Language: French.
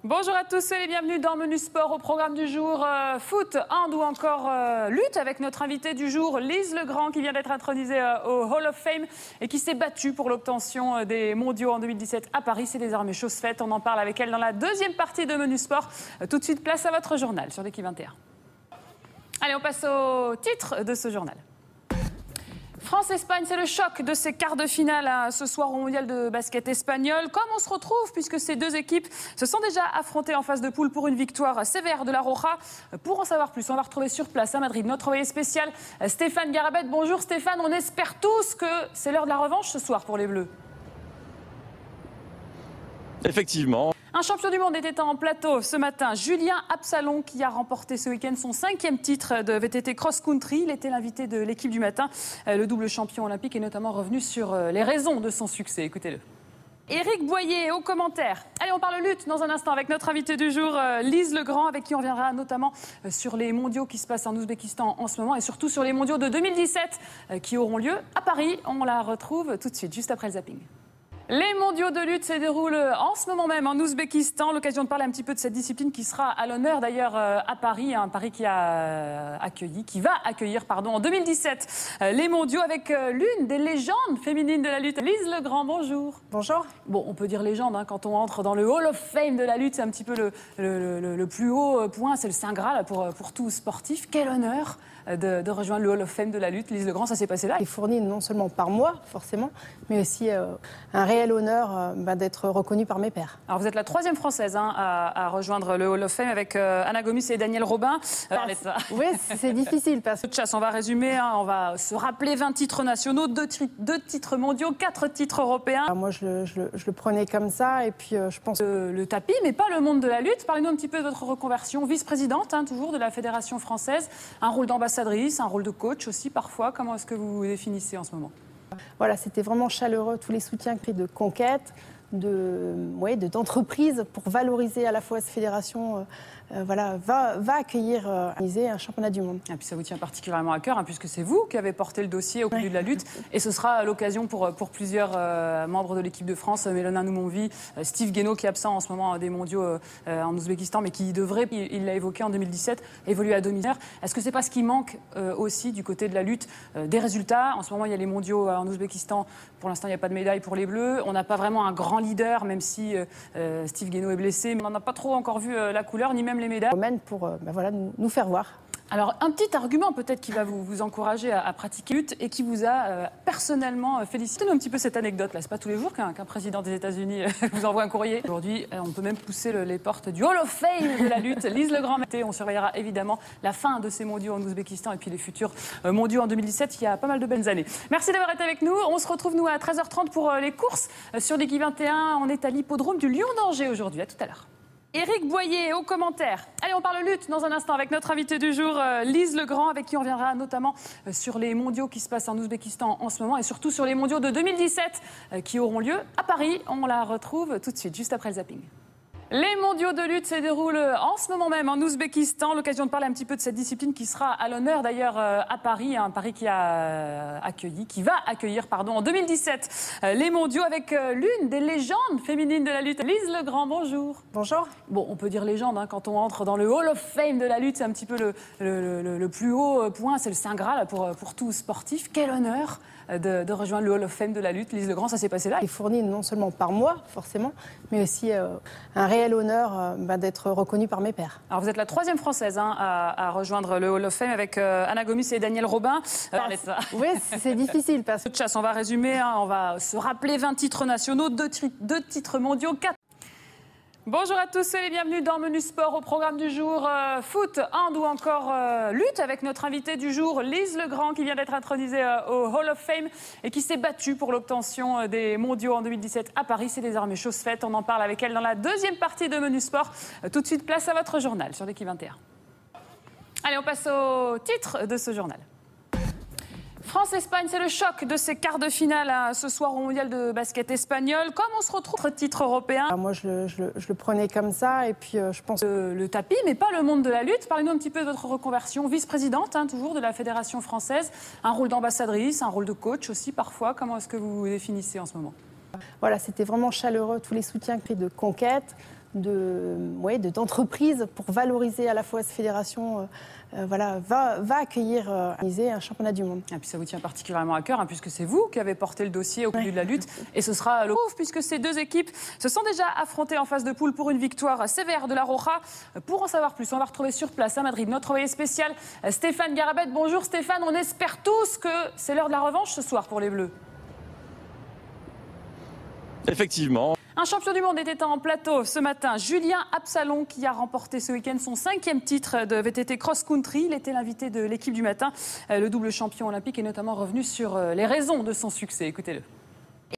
Bonjour à tous et bienvenue dans Menu Sport. Au programme du jour, foot, hand ou encore lutte avec notre invité du jour, Lise Legrand, qui vient d'être intronisée au Hall of Fame et qui s'est battue pour l'obtention des mondiaux en 2017 à Paris. C'est désormais chose faite. On en parle avec elle dans la deuxième partie de Menu Sport. Tout de suite, place à votre journal sur l'équipe 21. Allez, on passe au titre de ce journal. France-Espagne, c'est le choc de ces quarts de finale ce soir au mondial de basket espagnol. Comme on se retrouve, puisque ces deux équipes se sont déjà affrontées en phase de poule pour une victoire sévère de la Roja. Pour en savoir plus, on va retrouver sur place à Madrid notre envoyé spécial Stéphane Garabet. Bonjour Stéphane, on espère tous que c'est l'heure de la revanche ce soir pour les Bleus. Effectivement. Un champion du monde était en plateau ce matin, Julien Absalon, qui a remporté ce week-end son 5e titre de VTT cross-country. Il était l'invité de l'équipe du matin. Le double champion olympique est notamment revenu sur les raisons de son succès. Écoutez-le. Éric Boyer aux commentaires. Allez, on parle lutte dans un instant avec notre invité du jour, Lise Legrand, avec qui on reviendra notamment sur les mondiaux qui se passent en Ouzbékistan en ce moment et surtout sur les mondiaux de 2017 qui auront lieu à Paris. On la retrouve tout de suite, juste après le zapping. Les mondiaux de lutte se déroulent en ce moment même en Ouzbékistan. L'occasion de parler un petit peu de cette discipline qui sera à l'honneur d'ailleurs à Paris. Un Paris qui va accueillir en 2017 les mondiaux avec l'une des légendes féminines de la lutte. Lise Legrand, bonjour. Bonjour. Bon, on peut dire légende quand on entre dans le Hall of Fame de la lutte. C'est un petit peu le plus haut point, c'est le Saint Graal pour tout sportif. Quel honneur de rejoindre le Hall of Fame de la lutte. Lise Legrand, ça s'est passé là. Il est fourni non seulement par moi, forcément, mais aussi un réel honneur d'être reconnue par mes pairs. Alors vous êtes la 3e Française à rejoindre le Hall of Fame avec Anna Gomis et Daniel Robin. Oui, c'est difficile parce que... Chasse, on va résumer, on va se rappeler 20 titres nationaux, 2 titres mondiaux, 4 titres européens. Alors moi, je le prenais comme ça et puis je pense... Le tapis, mais pas le monde de la lutte. Parlez-nous un petit peu de votre reconversion. Vice-présidente, toujours, de la Fédération française. Un rôle d'ambassadrice, un rôle de coach aussi parfois. Comment est-ce que vous vous définissez en ce moment ? Voilà, c'était vraiment chaleureux, tous les soutiens de conquête, d'entreprise pour valoriser à la fois cette fédération va accueillir un championnat du monde. Et puis ça vous tient particulièrement à cœur, puisque c'est vous qui avez porté le dossier au milieu de la lutte. Et ce sera l'occasion pour plusieurs membres de l'équipe de France, Mélona Noumonvi, Steve Guénaud qui est absent en ce moment des mondiaux en Ouzbékistan, mais qui devrait, il l'a évoqué en 2017, évoluer à demi-heure. Est-ce que c'est pas ce qui manque aussi du côté de la lutte des résultats? En ce moment, il y a les mondiaux en Ouzbékistan. Pour l'instant, il n'y a pas de médaille pour les Bleus. On n'a pas vraiment un grand leader, même si Steve Guénaud est blessé. Mais on n'a pas trop encore vu la couleur, ni même les médailles. Pour nous faire voir. Alors, un petit argument peut-être qui va vous encourager à pratiquer lutte et qui vous a personnellement félicité. Nous un petit peu cette anecdote-là. C'est pas tous les jours qu'un président des États-Unis vous envoie un courrier. Aujourd'hui, on peut même pousser les portes du Hall of Fame de la lutte. Lise Legrand. On surveillera évidemment la fin de ces mondiaux en Ouzbékistan et puis les futurs mondiaux en 2017. Il y a pas mal de belles années. Merci d'avoir été avec nous. On se retrouve, nous, à 13h30 pour les courses sur l'équipe 21. On est à l'hippodrome du Lion d'Angers aujourd'hui. À tout à l'heure. Éric Boyer aux commentaires. Allez, on parle lutte dans un instant avec notre invité du jour, Lise Legrand, avec qui on reviendra notamment sur les mondiaux qui se passent en Ouzbékistan en ce moment et surtout sur les mondiaux de 2017 qui auront lieu à Paris. On la retrouve tout de suite, juste après le zapping. Les mondiaux de lutte se déroulent en ce moment même en Ouzbékistan. L'occasion de parler un petit peu de cette discipline qui sera à l'honneur d'ailleurs à Paris. Un Paris qui va accueillir en 2017 les mondiaux avec l'une des légendes féminines de la lutte. Lise Legrand, bonjour. Bonjour. Bon, on peut dire légende quand on entre dans le Hall of Fame de la lutte. C'est un petit peu le plus haut point, c'est le Saint Graal pour tout sportif. Quel honneur de rejoindre le Hall of Fame de la lutte. Lise Legrand, ça s'est passé là. Il est fourni non seulement par moi, forcément, mais aussi un réel honneur d'être reconnue par mes pairs. Alors vous êtes la 3e Française à rejoindre le Hall of Fame avec Anna Gomis et Daniel Robin. Oui, c'est difficile parce que... Chasse, on va résumer, on va se rappeler 20 titres nationaux, 2 titres mondiaux, 4... Bonjour à tous et bienvenue dans Menu Sport. Au programme du jour, foot, hand ou encore lutte avec notre invité du jour, Lise Legrand, qui vient d'être intronisée au Hall of Fame et qui s'est battue pour l'obtention des mondiaux en 2017 à Paris. C'est désormais chose faite. On en parle avec elle dans la deuxième partie de Menu Sport. Tout de suite, place à votre journal sur l'équipe 21. Allez, on passe au titre de ce journal. France-Espagne, c'est le choc de ces quarts de finale ce soir au mondial de basket espagnol. Comme on se retrouve titre européen. Alors moi, je le prenais comme ça et puis je pense... Le tapis, mais pas le monde de la lutte. Parlez-nous un petit peu de votre reconversion. Vice-présidente, toujours, de la Fédération française. Un rôle d'ambassadrice, un rôle de coach aussi parfois. Comment est-ce que vous vous définissez en ce moment ? Voilà, c'était vraiment chaleureux, tous les soutiens de conquête, d'entreprises pour valoriser à la fois cette fédération va accueillir un championnat du monde. Et puis ça vous tient particulièrement à cœur, puisque c'est vous qui avez porté le dossier au début de la lutte. Et ce sera le coup, puisque ces deux équipes se sont déjà affrontées en phase de poule pour une victoire sévère de la Roja. Pour en savoir plus, on va retrouver sur place à Madrid notre envoyé spécial Stéphane Garabet. Bonjour Stéphane, on espère tous que c'est l'heure de la revanche ce soir pour les Bleus. Effectivement. Un champion du monde était en plateau ce matin, Julien Absalon, qui a remporté ce week-end son 5e titre de VTT cross-country. Il était l'invité de l'équipe du matin. Le double champion olympique est notamment revenu sur les raisons de son succès. Écoutez-le.